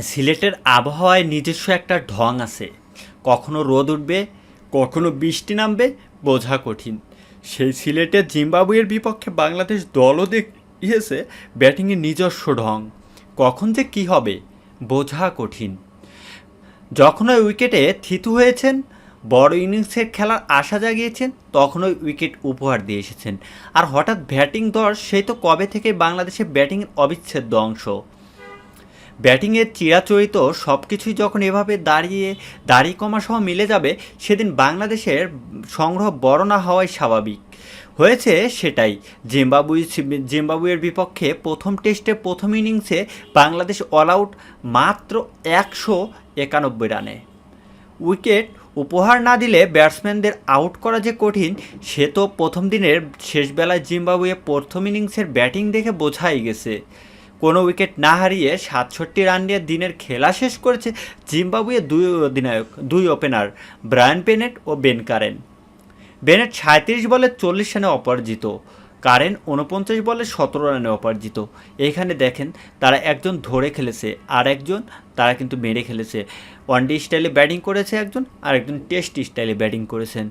সিলেটের আবহাওয়ায় নিজস্ব একটা ঢং আছে। কখনো রোদ উঠবে, কখনো বৃষ্টি নামবে, বোঝা কঠিন। সেই সিলেটের জিম্বাবুয়ের বিপক্ষে বাংলাদেশ দলও দেখিয়েছে ব্যাটিংয়ের নিজস্ব ঢং। কখন যে কী হবে বোঝা কঠিন। যখন ওই উইকেটে থিতু হয়েছেন, বড় ইনিংসের খেলার আশা জাগিয়েছেন, তখন ওই উইকেট উপহার দিয়ে এসেছেন। আর হঠাৎ ব্যাটিং দল সেই তো কবে থেকে বাংলাদেশের ব্যাটিংয়ের অবিচ্ছেদ্য অংশ। ব্যাটিংয়ের চিরাচরিত সব কিছুই যখন এভাবে দাড়ি কমা সহ মিলে যাবে, সেদিন বাংলাদেশের সংগ্রহ বড় না হওয়াই স্বাভাবিক। হয়েছে সেটাই। জিম্বাবুয়ের বিপক্ষে প্রথম টেস্টে প্রথম ইনিংসে বাংলাদেশ অল আউট মাত্র 191 রানে। উইকেট উপহার না দিলে ব্যাটসম্যানদের আউট করা যে কঠিন, সে তো প্রথম দিনের শেষবেলায় জিম্বাবুয়ে প্রথম ইনিংসের ব্যাটিং দেখে বোঝাই গেছে। কোনো উইকেট না হারিয়ে 67 রান নিয়ে দিনের খেলা শেষ করেছে জিম্বাবুয়ে দুই ওপেনার ব্রায়ান পেনেট ও বেন কারেন। বেনেট 37 বলে 40 রানে অপরাজিত, কারেন 49 বলে 17 রানে অপরাজিত। এইখানে দেখেন, তারা একজন ধরে খেলেছে আর একজন তারা কিন্তু মেরে খেলেছে। ওয়ানডে স্টাইলে ব্যাটিং করেছে একজন, আর একজন টেস্ট স্টাইলে ব্যাটিং করেছেন।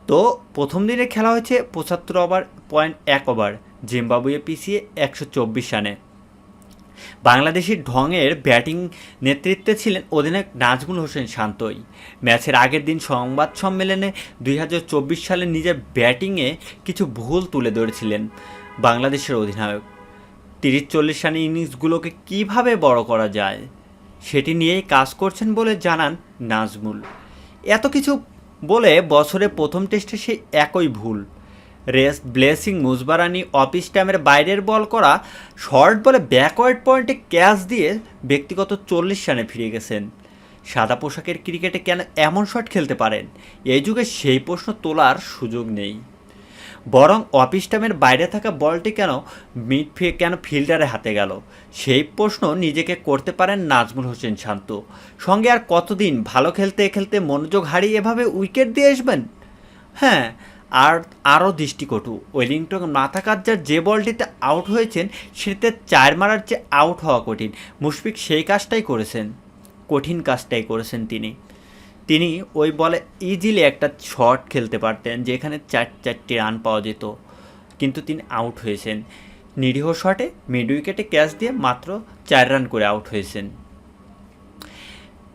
তো প্রথম দিনে খেলা হয়েছে 75 ওভার, 0.1 ওভার, জিম্বাবুয়ে পিছিয়ে 124 রানে। বাংলাদেশের ঢঙের ব্যাটিং নেতৃত্বে ছিলেন অধিনায়ক নাজমুল হোসেন শান্তই। ম্যাচের আগের দিন সংবাদ সম্মেলনে 2024 সালে নিজের ব্যাটিংয়ে কিছু ভুল তুলে ধরেছিলেন বাংলাদেশের অধিনায়ক। 30-40 রানের ইনিংসগুলোকে কীভাবে বড় করা যায় সেটি নিয়েই কাজ করছেন বলে জানান নাজমুল। এত কিছু বলে বছরে প্রথম টেস্টে সেই একই ভুল, ব্লেসিং মুজবারানি অফ স্ট্যাম্পের বাইরের বল করা শর্ট বলে ব্যাকওয়ার্ড পয়েন্টে ক্যাচ দিয়ে ব্যক্তিগত 40 রানে ফিরে গেছেন। সাদা পোশাকের ক্রিকেটে কেন এমন শট খেলতে পারেন, এই যুগে সেই প্রশ্ন তোলার সুযোগ নেই। বরং অফ স্ট্যাম্পের বাইরে থাকা বলটি কেন ফিল্ডারের হাতে গেল, সেই প্রশ্ন নিজেকে করতে পারেন নাজমুল হোসেন শান্ত। সঙ্গে আর কতদিন ভালো খেলতে খেলতে মনোযোগ হারিয়ে এভাবে উইকেট দিয়ে আসবেন? হ্যাঁ, আরও দৃষ্টিকটু, ওয়েলিংটন মাথাকাজ্জার যে বলটিতে আউট হয়েছেন সেটাতে 4 মারার চেয়ে আউট হওয়া কঠিন। মুশফিক সেই কাজটাই করেছেন, কঠিন কাজটাই করেছেন তিনি ওই বলে ইজিলি একটা শট খেলতে পারতেন যেখানে 4টি রান পাওয়া যেত, কিন্তু তিনি আউট হয়েছেন। নিরীহ শটে মিড উইকেটে ক্যাচ দিয়ে মাত্র 4 রান করে আউট হয়েছেন।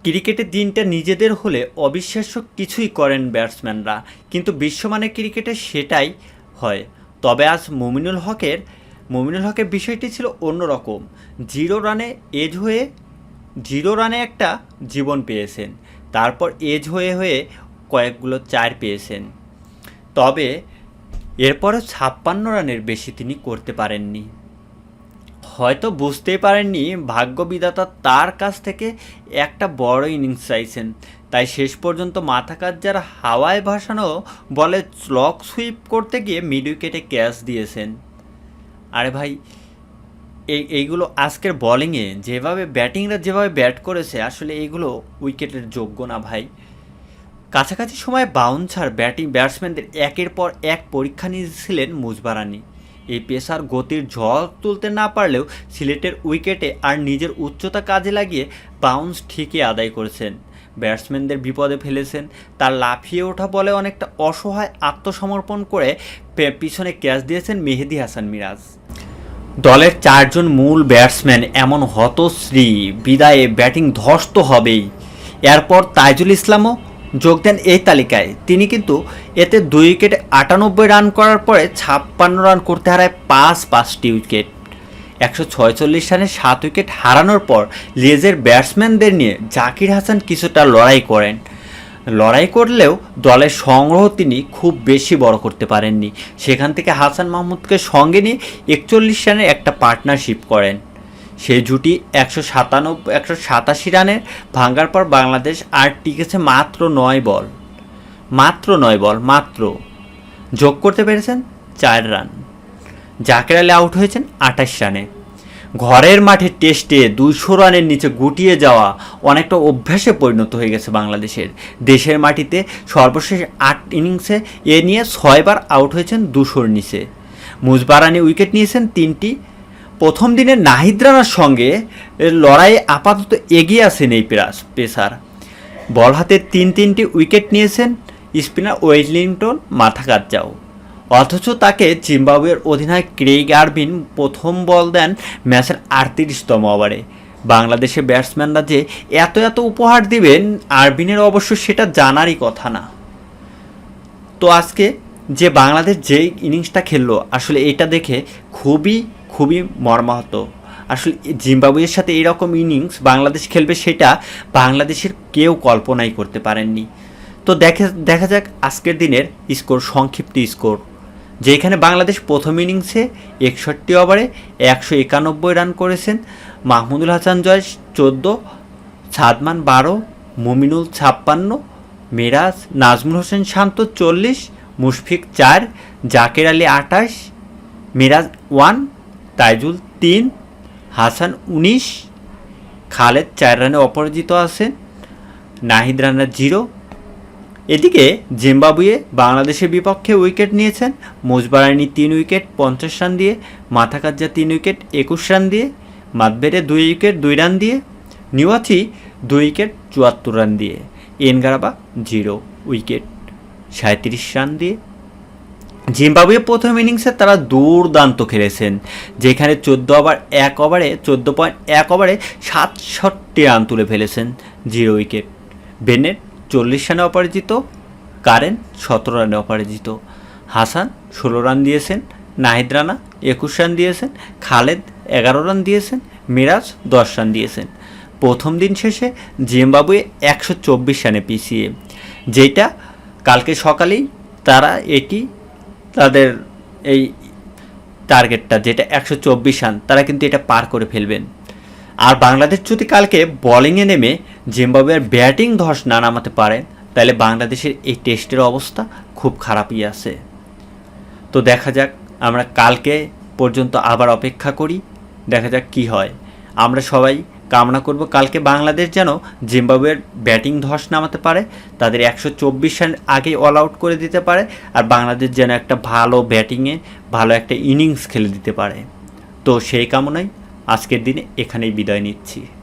ক্রিকেটের দিনটা নিজেদের হলে অবিশ্বাস্য কিছুই করেন ব্যাটসম্যানরা, কিন্তু বিশ্বমানের ক্রিকেটে সেটাই হয়। তবে আজ মুমিনুল হকের বিষয়টি ছিল অন্যরকম। 0 রানে একটা জীবন পেয়েছেন, তারপর এজ হয়ে কয়েকগুলো 4 পেয়েছেন। তবে এরপরে 56 রানের বেশি তিনি করতে পারেননি। হয়তো বুঝতেই পারেননি ভাগ্যবিধাতা তার কাছ থেকে একটা বড় ইনিংস চাইছেন, তাই শেষ পর্যন্ত মাথাকাজ্জার হাওয়ায় ভাসানো বলে স্লগ সুইপ করতে গিয়ে মিড উইকেটে ক্যাচ দিয়েছেন। আরে ভাই, এইগুলো আজকের বোলিংয়ে যেভাবে ব্যাট করেছে, আসলে এইগুলো উইকেটের যোগ্য না ভাই। কাছাকাছি সময়ে বাউন্সার ব্যাটসম্যানদের একের পর এক পরীক্ষা নিয়েছিলেন মুজবারানি। এই পেসার গতির ঝড় তুলতে না পারলেও সিলেটের উইকেটে আর নিজের উচ্চতা কাজে লাগিয়ে বাউন্স ঠিকই আদায় করেছেন, ব্যাটসম্যানদের বিপদে ফেলেছেন। তার লাফিয়ে ওঠা বলে অনেকটা অসহায় আত্মসমর্পণ করে পিছনে ক্যাচ দিয়েছেন মেহেদী হাসান মিরাজ। দলের 4 জন মূল ব্যাটসম্যান এমন হতশ্রী বিদায়ে ব্যাটিং ধ্বস্ত হবেই। এরপর তাইজুল ইসলামও যোগ দেন এই তালিকায়। তিনি কিন্তু এতে 2 উইকেটে 98 রান করার পরে 56 রান করতে হারায় 5টি উইকেট। 146 রানে 7 উইকেট হারানোর পর লেজের ব্যাটসম্যানদের নিয়ে জাকির হাসান কিছুটা লড়াই করলেও দলের সংগ্রহ তিনি খুব বেশি বড় করতে পারেননি। সেখান থেকে হাসান মাহমুদকে সঙ্গে নিয়ে 41 রানের একটা পার্টনারশিপ করেন। সেই জুটি 187 রানের ভাঙার পর বাংলাদেশ আর টিকেছে মাত্র 9 বল, যোগ করতে পেরেছেন 4 রান। জাকের আলী আউট হয়েছেন 28 রানে। ঘরের মাঠে টেস্টে 200 রানের নিচে গুটিয়ে যাওয়া অনেকটা অভ্যাসে পরিণত হয়ে গেছে বাংলাদেশের। দেশের মাটিতে সর্বশেষ 8 ইনিংসে নিয়ে 6 বার আউট হয়েছেন 200-র নিচে। মুজবারানি উইকেট নিয়েছেন 3টি, প্রথম দিনে নাহিদ রানার সঙ্গে লড়াইয়ে আপাতত এগিয়ে আছেন এই পেসার। বল হাতে তিনটি উইকেট নিয়েছেন স্পিনার ওয়েলিংটন মাথাকাজ্জাও। অথচ তাকে জিম্বাবুয়ের অধিনায়ক ক্রেইগ আরভিন প্রথম বল দেন ম্যাচের 38তম ওভারে। বাংলাদেশের ব্যাটসম্যানরা যে এত উপহার দিবেন আরভিনের অবশ্য সেটা জানারই কথা না। তো আজকে যে বাংলাদেশ যেই ইনিংসটা খেললো আসলে এটা দেখে খুবই মর্মাহত। আসলে জিম্বাবুয়ের সাথে এইরকম ইনিংস বাংলাদেশ খেলবে সেটা বাংলাদেশের কেউ কল্পনাই করতে পারেননি। তো দেখা যাক আজকের দিনের স্কোর, সংক্ষিপ্ত স্কোর, যেখানে বাংলাদেশ প্রথম ইনিংসে 61 ওভারে 191 রান করেছেন। মাহমুদুল হাসান জয় 14, সাদমান 12, মুমিনুল 56, মিরাজ নাজমুল হোসেন শান্ত 40, মুশফিক 4, জাকের আলী 28, মিরাজ 1, তাইজুল 3, হাসান 19, খালেদ 4 রানে অপরাজিত আছেন, নাহিদ রানা 0। এদিকে জিম্বাবুয়ে বাংলাদেশের বিপক্ষে উইকেট নিয়েছেন মুজবারানি 3 উইকেট 50 রান দিয়ে, মাথাকাজ্জা 3 উইকেট 21 রান দিয়ে, মাদবেরে 2 উইকেট 2 রান দিয়ে, নিওয়াথি 2 উইকেট 74 রান দিয়ে, এনগারাবা 0 উইকেট 37 রান দিয়ে। জিম্বাবুয়ে প্রথম ইনিংসে তারা দুর্দান্ত খেলেছেন, যেখানে 14.1 ওভারে 67 রান তুলে ফেলেছেন, 0 উইকেট। বেনেট 40 রানে অপরাজিত, কারেন 17 রানে অপরাজিত, হাসান 16 রান দিয়েছেন, নাহিদ রানা 21 রান দিয়েছেন, খালেদ 11 রান দিয়েছেন, মিরাজ 10 রান দিয়েছেন। প্রথম দিন শেষে জিম্বাবুয়ে 124 রানে পিছিয়ে, যেটা কালকে সকালেই তারা তাদের এই টার্গেটটা যেটা 124 রান, তারা কিন্তু এটা পার করে ফেলবেন। আর বাংলাদেশ যদি কালকে বোলিংয়ে নেমে জিম্বাবুয়ের ব্যাটিং ধস না নামাতে পারেন, তাহলে বাংলাদেশের এই টেস্টের অবস্থা খুব খারাপই আছে। তো দেখা যাক, আমরা কালকে পর্যন্ত আবার অপেক্ষা করি, দেখা যাক কি হয়। আমরা সবাই কামনা করব কালকে বাংলাদেশ যেন জিম্বাবুয়ের ব্যাটিং ধস নামাতে পারে, তাদের 124 রান আগেই অল আউট করে দিতে পারে, আর বাংলাদেশ যেন একটা ভালো ব্যাটিংয়ে ভালো একটা ইনিংস খেলে দিতে পারে। তো সেই কামনায় আজকের দিনে এখানেই বিদায় নিচ্ছি।